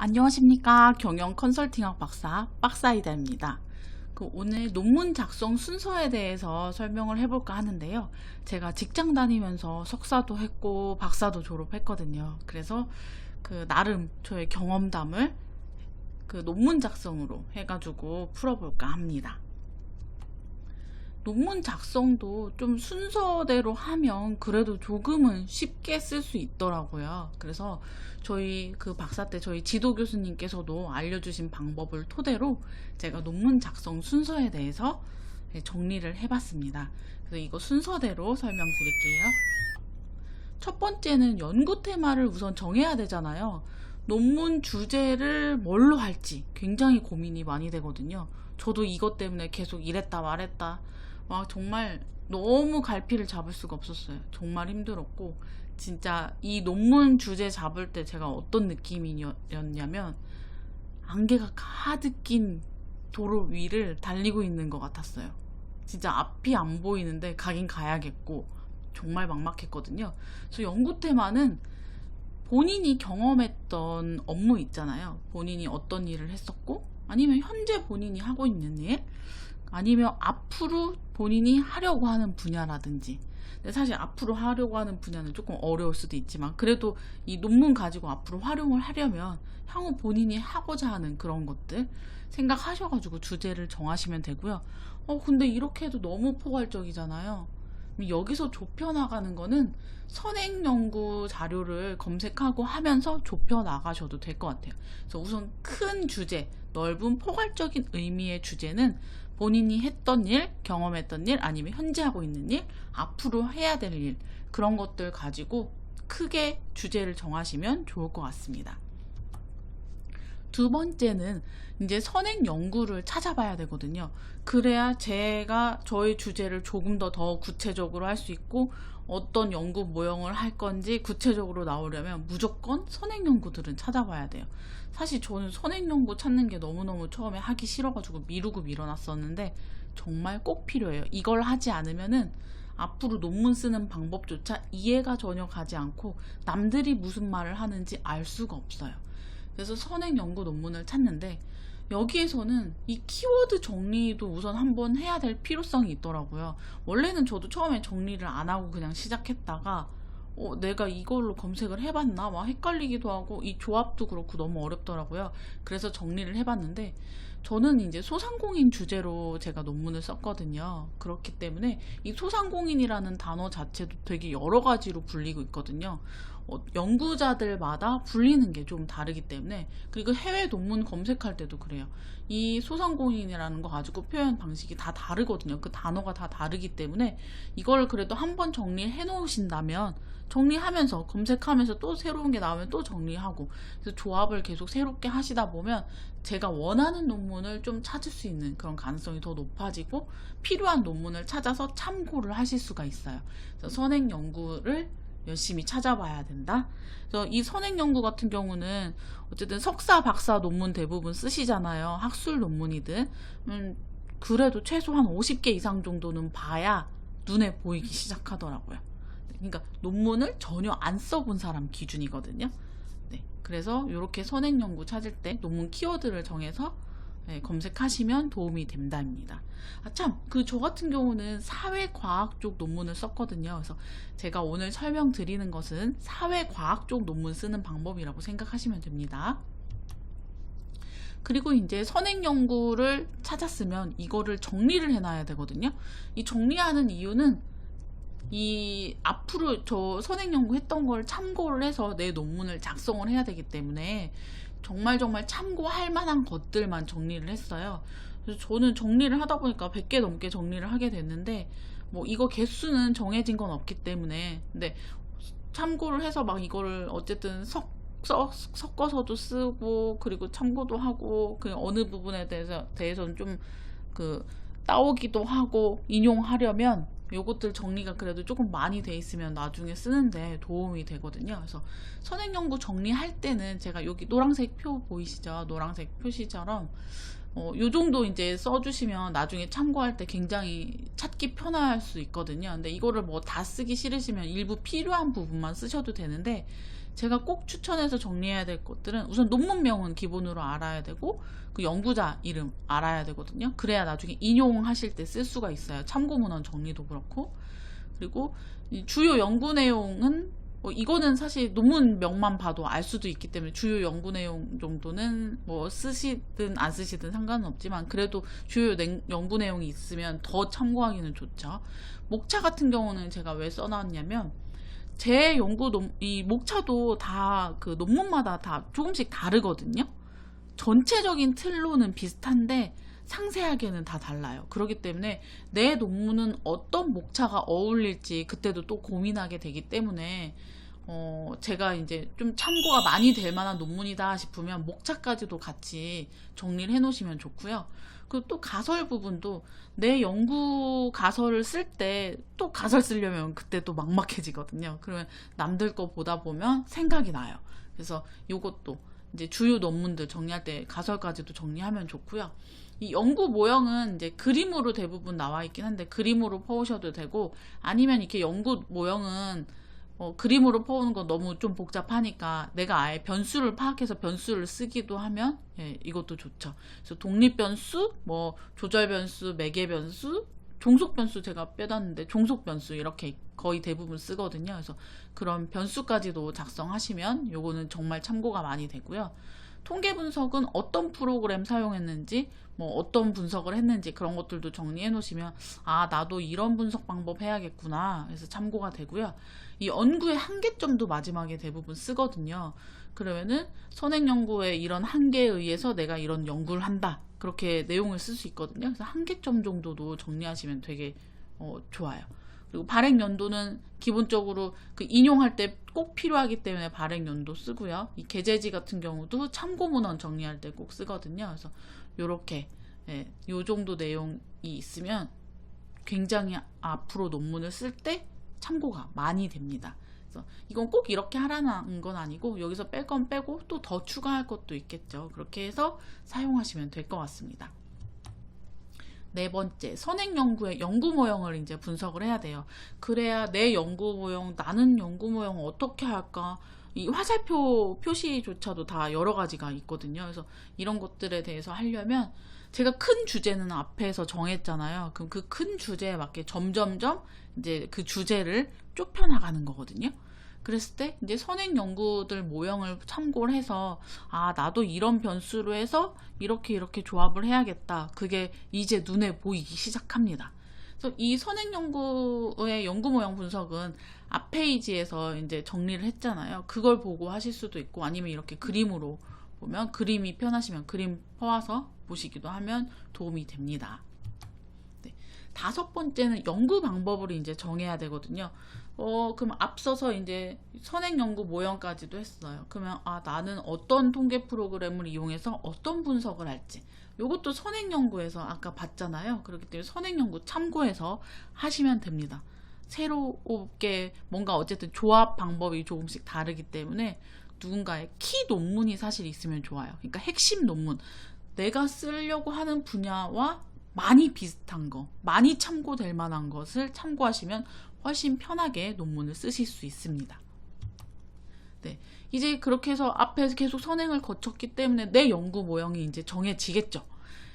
안녕하십니까. 경영 컨설팅학 박사 박사이다입니다. 오늘 논문 작성 순서에 대해서 설명을 해볼까 하는데요. 제가 직장 다니면서 석사도 했고 박사도 졸업했거든요. 그래서 나름 저의 경험담을 논문 작성으로 해가지고 풀어볼까 합니다. 논문 작성도 좀 순서대로 하면 그래도 조금은 쉽게 쓸 수 있더라고요. 그래서 저희 박사 때 저희 지도 교수님께서도 알려주신 방법을 토대로 제가 논문 작성 순서에 대해서 정리를 해봤습니다. 그래서 이거 순서대로 설명드릴게요. 첫 번째는 연구 테마를 우선 정해야 되잖아요. 논문 주제를 뭘로 할지 굉장히 고민이 많이 되거든요. 저도 이것 때문에 계속 이랬다 말했다. 와, 정말 너무 갈피를 잡을 수가 없었어요. 정말 힘들었고, 진짜 이 논문 주제 잡을 때 제가 어떤 느낌이었냐면 안개가 가득 낀 도로 위를 달리고 있는 것 같았어요. 진짜 앞이 안 보이는데 가긴 가야겠고 정말 막막했거든요. 그래서 연구 테마는 본인이 경험했던 업무 있잖아요. 본인이 어떤 일을 했었고, 아니면 현재 본인이 하고 있는 일, 아니면 앞으로 본인이 하려고 하는 분야라든지. 근데 사실 앞으로 하려고 하는 분야는 조금 어려울 수도 있지만, 그래도 이 논문 가지고 앞으로 활용을 하려면 향후 본인이 하고자 하는 그런 것들 생각하셔가지고 주제를 정하시면 되고요. 근데 이렇게 해도 너무 포괄적이잖아요. 여기서 좁혀나가는 거는 선행 연구 자료를 검색하고 하면서 좁혀나가셔도 될 것 같아요. 그래서 우선 큰 주제, 넓은 포괄적인 의미의 주제는 본인이 했던 일, 경험했던 일, 아니면 현재 하고 있는 일, 앞으로 해야 될 일, 그런 것들 가지고 크게 주제를 정하시면 좋을 것 같습니다. 두 번째는 이제 선행 연구를 찾아봐야 되거든요. 그래야 제가 저의 주제를 조금 더 구체적으로 할 수 있고, 어떤 연구 모형을 할 건지 구체적으로 나오려면 무조건 선행 연구들은 찾아봐야 돼요. 사실 저는 선행 연구 찾는 게 너무너무 처음에 하기 싫어가지고 미루고 밀어놨었는데 정말 꼭 필요해요. 이걸 하지 않으면은 앞으로 논문 쓰는 방법조차 이해가 전혀 가지 않고 남들이 무슨 말을 하는지 알 수가 없어요. 그래서 선행 연구 논문을 찾는데, 여기에서는 이 키워드 정리도 우선 한번 해야 될 필요성이 있더라고요. 원래는 저도 처음에 정리를 안 하고 그냥 시작했다가 내가 이걸로 검색을 해봤나 막 헷갈리기도 하고, 이 조합도 그렇고 너무 어렵더라고요. 그래서 정리를 해봤는데, 저는 이제 소상공인 주제로 제가 논문을 썼거든요. 그렇기 때문에 이 소상공인이라는 단어 자체도 되게 여러 가지로 불리고 있거든요. 연구자들마다 불리는 게 좀 다르기 때문에, 그리고 해외 논문 검색할 때도 그래요. 이 소상공인이라는 거 가지고 표현 방식이 다 다르거든요. 그 단어가 다 다르기 때문에 이걸 그래도 한번 정리해 놓으신다면, 정리하면서 검색하면서 또 새로운 게 나오면 또 정리하고, 그래서 조합을 계속 새롭게 하시다 보면 제가 원하는 논문을 좀 찾을 수 있는 그런 가능성이 더 높아지고, 필요한 논문을 찾아서 참고를 하실 수가 있어요. 그래서 선행 연구를 열심히 찾아봐야 된다. 그래서 이 선행 연구 같은 경우는 어쨌든 석사, 박사 논문 대부분 쓰시잖아요. 학술 논문이든. 그래도 최소한 50개 이상 정도는 봐야 눈에 보이기 시작하더라고요. 그러니까 논문을 전혀 안 써본 사람 기준이거든요. 네, 그래서 이렇게 선행 연구 찾을 때 논문 키워드를 정해서 검색하시면 도움이 된다입니다. 참, 저 같은 경우는 사회과학 쪽 논문을 썼거든요. 그래서 제가 오늘 설명드리는 것은 사회과학 쪽 논문 쓰는 방법이라고 생각하시면 됩니다. 그리고 이제 선행 연구를 찾았으면 이거를 정리를 해놔야 되거든요. 이 정리하는 이유는 이 앞으로 저 선행 연구 했던 걸 참고를 해서 내 논문을 작성을 해야 되기 때문에 정말 참고할 만한 것들만 정리를 했어요. 그래서 저는 정리를 하다 보니까 100개 넘게 정리를 하게 됐는데, 뭐 이거 개수는 정해진 건 없기 때문에, 근데 참고를 해서 막 이거를 어쨌든 섞어서도 쓰고, 그리고 참고도 하고, 그 어느 부분에 대해서는 좀 따오기도 하고 인용하려면 요것들 정리가 그래도 조금 많이 돼 있으면 나중에 쓰는데 도움이 되거든요. 그래서 선행 연구 정리할 때는 제가 여기 노란색 표 보이시죠? 노란색 표시처럼 요 정도 이제 써주시면 나중에 참고할 때 굉장히 찾기 편할 수 있거든요. 근데 이거를 뭐 다 쓰기 싫으시면 일부 필요한 부분만 쓰셔도 되는데, 제가 꼭 추천해서 정리해야 될 것들은 우선 논문명은 기본으로 알아야 되고 그 연구자 이름 알아야 되거든요. 그래야 나중에 인용하실 때 쓸 수가 있어요. 참고문헌 정리도 그렇고. 그리고 주요 연구 내용은 이거는 사실 논문명만 봐도 알 수도 있기 때문에 주요 연구 내용 정도는 뭐 쓰시든 안 쓰시든 상관은 없지만 그래도 주요 연구 내용이 있으면 더 참고하기는 좋죠. 목차 같은 경우는 제가 왜 써놨냐면 제 이 목차도 다 그 논문마다 다 조금씩 다르거든요. 전체적인 틀로는 비슷한데 상세하게는 다 달라요. 그렇기 때문에 내 논문은 어떤 목차가 어울릴지 그때도 또 고민하게 되기 때문에 제가 이제 좀 참고가 많이 될 만한 논문이다 싶으면 목차까지도 같이 정리를 해 놓으시면 좋고요. 그리고 또 가설 부분도 내 연구 가설을 쓸 때 또 가설 쓰려면 그때 또 막막해지거든요. 그러면 남들 거 보다 보면 생각이 나요. 그래서 이것도 이제 주요 논문들 정리할 때 가설까지도 정리하면 좋고요. 이 연구 모형은 이제 그림으로 대부분 나와 있긴 한데 그림으로 퍼오셔도 되고 아니면 이렇게 연구 모형은 그림으로 퍼오는 건 너무 좀 복잡하니까 내가 아예 변수를 파악해서 변수를 쓰기도 하면 이것도 좋죠. 그래서 독립 변수, 뭐 조절 변수, 매개 변수, 종속 변수 제가 빼놨는데 종속 변수 이렇게 거의 대부분 쓰거든요. 그래서 그런 변수까지도 작성하시면 요거는 정말 참고가 많이 되고요. 통계 분석은 어떤 프로그램 사용했는지 뭐 어떤 분석을 했는지 그런 것들도 정리해 놓으시면 아 나도 이런 분석 방법 해야겠구나 해서 참고가 되고요. 이 연구의 한계점도 마지막에 대부분 쓰거든요. 그러면은 선행연구의 이런 한계에 의해서 내가 이런 연구를 한다 그렇게 내용을 쓸 수 있거든요. 그래서 한계점 정도도 정리하시면 되게 좋아요. 그리고 발행 연도는 기본적으로 그 인용할 때 꼭 필요하기 때문에 발행 연도 쓰고요. 이 게재지 같은 경우도 참고 문헌 정리할 때 꼭 쓰거든요. 그래서 요렇게 요 정도 내용이 있으면 굉장히 앞으로 논문을 쓸 때 참고가 많이 됩니다. 그래서 이건 꼭 이렇게 하라는 건 아니고 여기서 뺄 건 빼고 또 더 추가할 것도 있겠죠. 그렇게 해서 사용하시면 될 것 같습니다. 네 번째, 선행 연구의 연구 모형을 이제 분석을 해야 돼요. 그래야 내 연구 모형, 나는 연구 모형 어떻게 할까? 이 화살표 표시조차도 다 여러 가지가 있거든요. 그래서 이런 것들에 대해서 하려면 제가 큰 주제는 앞에서 정했잖아요. 그럼 그 큰 주제에 맞게 점점점 이제 그 주제를 좁혀 나가는 거거든요. 그랬을 때 이제 선행 연구들 모형을 참고를 해서 아 나도 이런 변수로 해서 이렇게 조합을 해야겠다. 그게 이제 눈에 보이기 시작합니다. 그래서 이 선행 연구의 연구 모형 분석은 앞 페이지에서 이제 정리를 했잖아요. 그걸 보고 하실 수도 있고 아니면 이렇게 그림으로 보면 그림이 편하시면 그림 퍼와서 보시기도 하면 도움이 됩니다. 네. 다섯 번째는 연구 방법을 이제 정해야 되거든요. 그럼 앞서서 이제 선행 연구 모형까지도 했어요. 그러면 나는 어떤 통계 프로그램을 이용해서 어떤 분석을 할지 이것도 선행 연구에서 아까 봤잖아요. 그렇기 때문에 선행 연구 참고해서 하시면 됩니다. 새롭게 뭔가 어쨌든 조합 방법이 조금씩 다르기 때문에 누군가의 키 논문이 사실 있으면 좋아요. 그러니까 핵심 논문 내가 쓰려고 하는 분야와 많이 비슷한 거, 많이 참고될 만한 것을 참고하시면 훨씬 편하게 논문을 쓰실 수 있습니다. 네, 이제 그렇게 해서 앞에서 계속 선행을 거쳤기 때문에 내 연구 모형이 이제 정해지겠죠.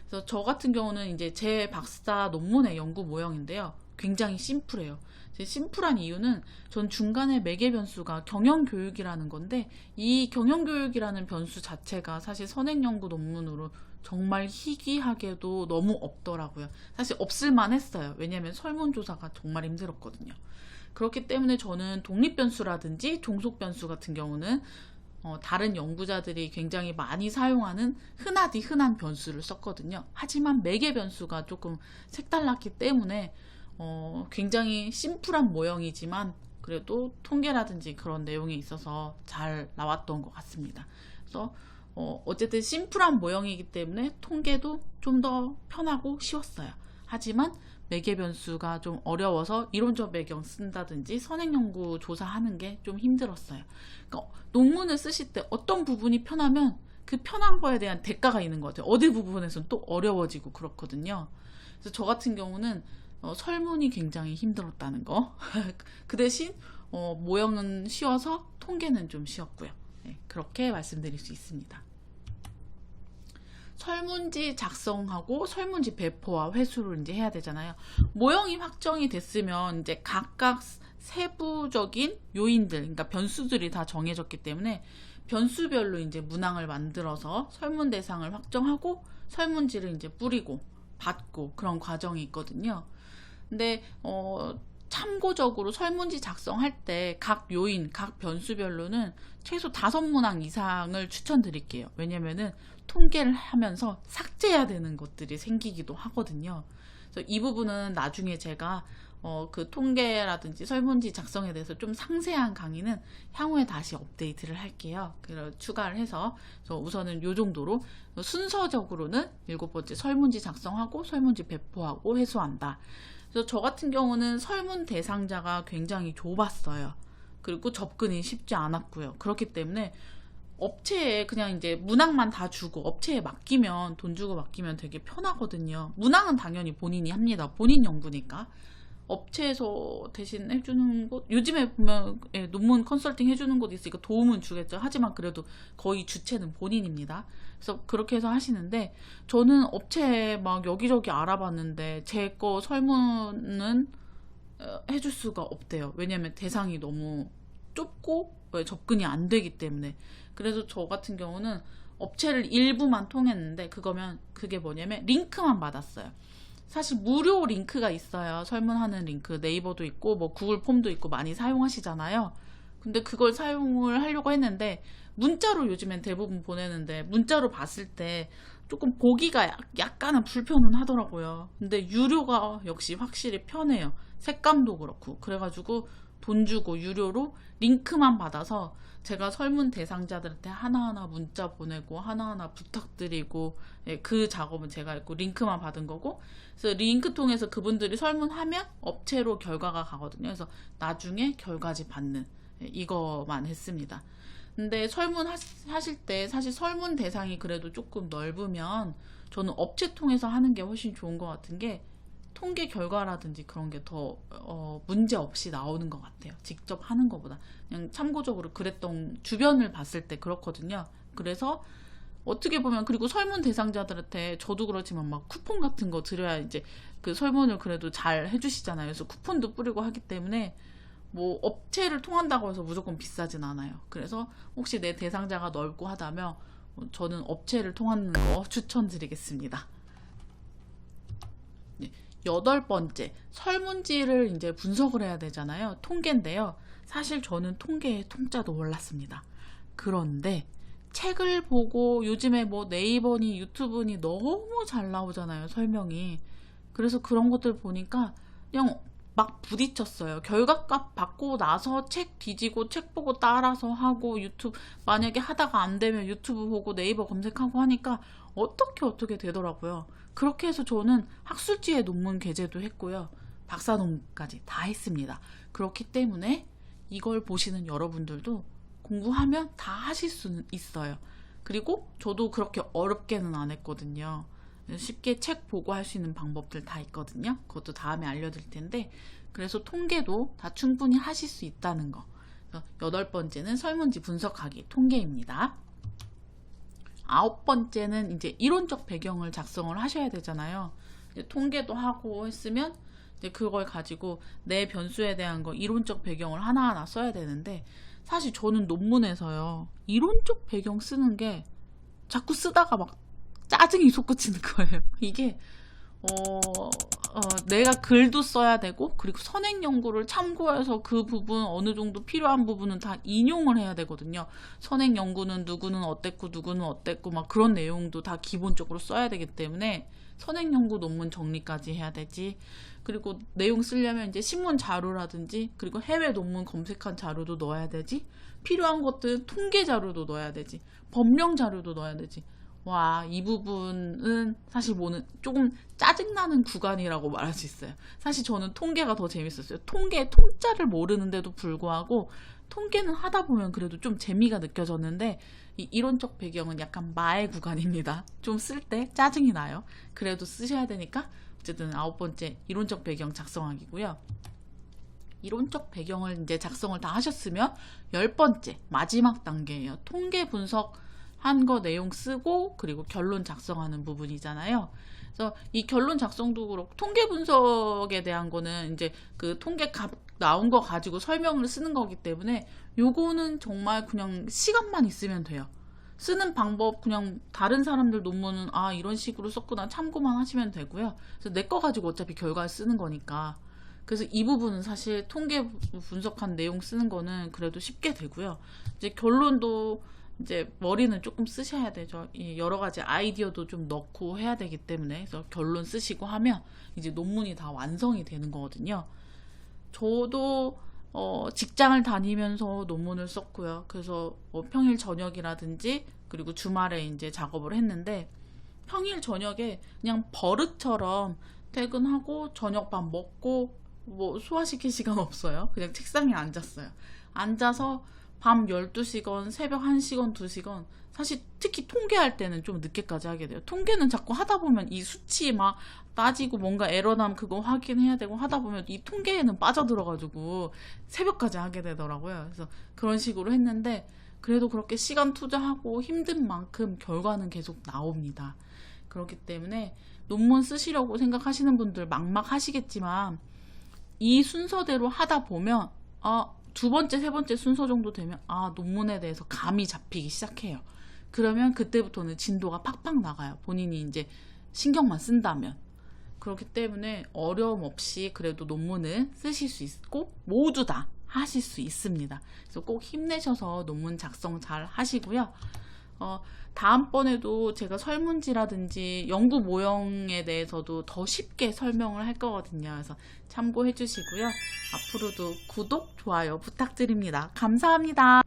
그래서 저 같은 경우는 이제 제 박사 논문의 연구 모형인데요. 굉장히 심플해요. 심플한 이유는 전 중간에 매개 변수가 경영교육이라는 건데 이 경영교육이라는 변수 자체가 사실 선행연구 논문으로 정말 희귀하게도 너무 없더라고요. 사실 없을만 했어요. 왜냐하면 설문조사가 정말 힘들었거든요. 그렇기 때문에 저는 독립변수라든지 종속변수 같은 경우는 다른 연구자들이 굉장히 많이 사용하는 흔하디 흔한 변수를 썼거든요. 하지만 매개 변수가 조금 색달랐기 때문에 굉장히 심플한 모형이지만 그래도 통계라든지 그런 내용에 있어서 잘 나왔던 것 같습니다. 그래서 어쨌든 심플한 모형이기 때문에 통계도 좀 더 편하고 쉬웠어요. 하지만 매개 변수가 좀 어려워서 이론적 배경 쓴다든지 선행연구 조사하는 게 좀 힘들었어요. 그러니까 논문을 쓰실 때 어떤 부분이 편하면 그 편한 거에 대한 대가가 있는 것 같아요. 어디 부분에서는 또 어려워지고 그렇거든요. 그래서 저 같은 경우는 설문이 굉장히 힘들었다는 거. 그 대신 모형은 쉬워서 통계는 좀 쉬웠고요. 네, 그렇게 말씀드릴 수 있습니다. 설문지 작성하고 설문지 배포와 회수를 이제 해야 되잖아요. 모형이 확정이 됐으면 이제 각각 세부적인 요인들, 그러니까 변수들이 다 정해졌기 때문에 변수별로 이제 문항을 만들어서 설문 대상을 확정하고 설문지를 이제 뿌리고 받고 그런 과정이 있거든요. 근데 참고적으로 설문지 작성할 때 각 요인, 각 변수별로는 최소 5문항 이상을 추천드릴게요. 왜냐면은 통계를 하면서 삭제해야 되는 것들이 생기기도 하거든요. 그래서 이 부분은 나중에 제가 그 통계라든지 설문지 작성에 대해서 좀 상세한 강의는 향후에 다시 업데이트를 할게요. 그래서 추가를 해서 그래서 우선은 이 정도로 순서적으로는 7번째 설문지 작성하고 설문지 배포하고 회수한다. 그래서 저 같은 경우는 설문 대상자가 굉장히 좁았어요. 그리고 접근이 쉽지 않았고요. 그렇기 때문에 업체에 그냥 이제 문항만 다 주고 업체에 맡기면 돈 주고 맡기면 되게 편하거든요. 문항은 당연히 본인이 합니다. 본인 연구니까. 업체에서 대신 해주는 곳, 요즘에 보면 논문 컨설팅 해주는 곳 있으니까 도움은 주겠죠. 하지만 그래도 거의 주체는 본인입니다. 그래서 그렇게 해서 하시는데 저는 업체에 막 여기저기 알아봤는데 제 거 설문은 해줄 수가 없대요. 왜냐면 대상이 너무 좁고 접근이 안 되기 때문에. 그래서 저 같은 경우는 업체를 일부만 통했는데 그게 뭐냐면 링크만 받았어요. 사실 무료 링크가 있어요. 설문하는 링크. 네이버도 있고 뭐 구글 폼도 있고 많이 사용하시잖아요. 근데 그걸 사용을 하려고 했는데 문자로 요즘엔 대부분 보내는데 문자로 봤을 때 조금 보기가 약간은 불편은 하더라고요. 근데 유료가 역시 확실히 편해요. 색감도 그렇고. 그래가지고 돈 주고 유료로 링크만 받아서 제가 설문 대상자들한테 하나하나 문자 보내고 하나하나 부탁드리고 그 작업은 제가 했고 링크만 받은 거고 그래서 링크 통해서 그분들이 설문하면 업체로 결과가 가거든요. 그래서 나중에 결과지 받는 이거만 했습니다. 근데 설문하실 때 사실 설문 대상이 그래도 조금 넓으면 저는 업체 통해서 하는 게 훨씬 좋은 것 같은 게 통계 결과라든지 그런 게 더 문제 없이 나오는 것 같아요. 직접 하는 것보다. 그냥 참고적으로 그랬던 주변을 봤을 때 그렇거든요. 그래서 어떻게 보면 그리고 설문 대상자들한테 저도 그렇지만 막 쿠폰 같은 거 드려야 이제 그 설문을 그래도 잘 해주시잖아요. 그래서 쿠폰도 뿌리고 하기 때문에 뭐 업체를 통한다고 해서 무조건 비싸진 않아요. 그래서 혹시 내 대상자가 넓고 하다면 저는 업체를 통하는 거 추천드리겠습니다. 8번째, 설문지를 이제 분석을 해야 되잖아요. 통계인데요. 사실 저는 통계의 통자도 몰랐습니다. 그런데 책을 보고 요즘에 뭐 네이버니 유튜브니 너무 잘 나오잖아요. 설명이. 그래서 그런 것들 보니까 그냥 막 부딪혔어요. 결과값 받고 나서 책 뒤지고 책 보고 따라서 하고 유튜브 만약에 하다가 안 되면 유튜브 보고 네이버 검색하고 하니까 어떻게 되더라고요. 그렇게 해서 저는 학술지에 논문 게재도 했고요. 박사 논문까지 다 했습니다. 그렇기 때문에 이걸 보시는 여러분들도 공부하면 다 하실 수는 있어요. 그리고 저도 그렇게 어렵게는 안 했거든요. 쉽게 책 보고 할 수 있는 방법들 다 있거든요. 그것도 다음에 알려드릴 텐데 그래서 통계도 다 충분히 하실 수 있다는 거. 8번째는 설문지 분석하기 통계입니다. 9번째는 이제 이론적 배경을 작성을 하셔야 되잖아요. 이제 통계도 하고 했으면 이제 그걸 가지고 내 변수에 대한 거 이론적 배경을 하나하나 써야 되는데 사실 저는 논문에서요 이론적 배경 쓰는 게 자꾸 쓰다가 막 짜증이 솟구치는 거예요. 이게 내가 글도 써야 되고 그리고 선행 연구를 참고해서 그 부분 어느 정도 필요한 부분은 다 인용을 해야 되거든요. 선행 연구는 누구는 어땠고 막 그런 내용도 다 기본적으로 써야 되기 때문에 선행 연구 논문 정리까지 해야 되지. 그리고 내용 쓰려면 이제 신문 자료라든지 그리고 해외 논문 검색한 자료도 넣어야 되지. 필요한 것들 통계 자료도 넣어야 되지. 법령 자료도 넣어야 되지. 와, 이 부분은 사실 뭐는 조금 짜증나는 구간이라고 말할 수 있어요. 사실 저는 통계가 더 재밌었어요. 통자를 모르는데도 불구하고 통계는 하다 보면 그래도 좀 재미가 느껴졌는데 이 이론적 배경은 약간 마의 구간입니다. 좀 쓸 때 짜증이 나요. 그래도 쓰셔야 되니까 어쨌든 9번째 이론적 배경 작성하기고요. 이론적 배경을 이제 작성을 다 하셨으면 10번째 마지막 단계예요. 통계 분석한 거 내용 쓰고 그리고 결론 작성하는 부분이잖아요. 그래서 이 결론 작성도 그렇고 통계 분석에 대한 거는 이제 그 통계 값 나온 거 가지고 설명을 쓰는 거기 때문에 요거는 정말 그냥 시간만 있으면 돼요. 쓰는 방법 그냥 다른 사람들 논문은 아 이런 식으로 썼구나 참고만 하시면 되고요. 그래서 내 거 가지고 어차피 결과를 쓰는 거니까. 그래서 이 부분은 사실 통계 분석한 내용 쓰는 거는 그래도 쉽게 되고요. 이제 결론도 이제 머리는 조금 쓰셔야 되죠. 여러 가지 아이디어도 좀 넣고 해야 되기 때문에 그래서 결론 쓰시고 하면 이제 논문이 다 완성이 되는 거거든요. 저도 직장을 다니면서 논문을 썼고요. 그래서 평일 저녁이라든지 그리고 주말에 이제 작업을 했는데 평일 저녁에 그냥 버릇처럼 퇴근하고 저녁 밥 먹고 뭐 소화시킬 시간 없어요. 그냥 책상에 앉았어요. 앉아서 밤 12시건 새벽 1시건 2시건 사실 특히 통계할 때는 좀 늦게까지 하게 돼요. 통계는 자꾸 하다 보면 이 수치 막 따지고 뭔가 에러 나면 그거 확인해야 되고 하다 보면 이 통계에는 빠져들어가지고 새벽까지 하게 되더라고요. 그래서 그런 식으로 했는데 그래도 그렇게 시간 투자하고 힘든 만큼 결과는 계속 나옵니다. 그렇기 때문에 논문 쓰시려고 생각하시는 분들 막막 하시겠지만 이 순서대로 하다 보면 두 번째, 세 번째 순서 정도 되면 논문에 대해서 감이 잡히기 시작해요. 그러면 그때부터는 진도가 팍팍 나가요. 본인이 이제 신경만 쓴다면. 그렇기 때문에 어려움 없이 그래도 논문을 쓰실 수 있고 모두 다 하실 수 있습니다. 그래서 꼭 힘내셔서 논문 작성 잘 하시고요. 다음번에도 제가 설문지라든지 연구 모형에 대해서도 더 쉽게 설명을 할 거거든요. 그래서 참고해 주시고요. 앞으로도 구독, 좋아요 부탁드립니다. 감사합니다.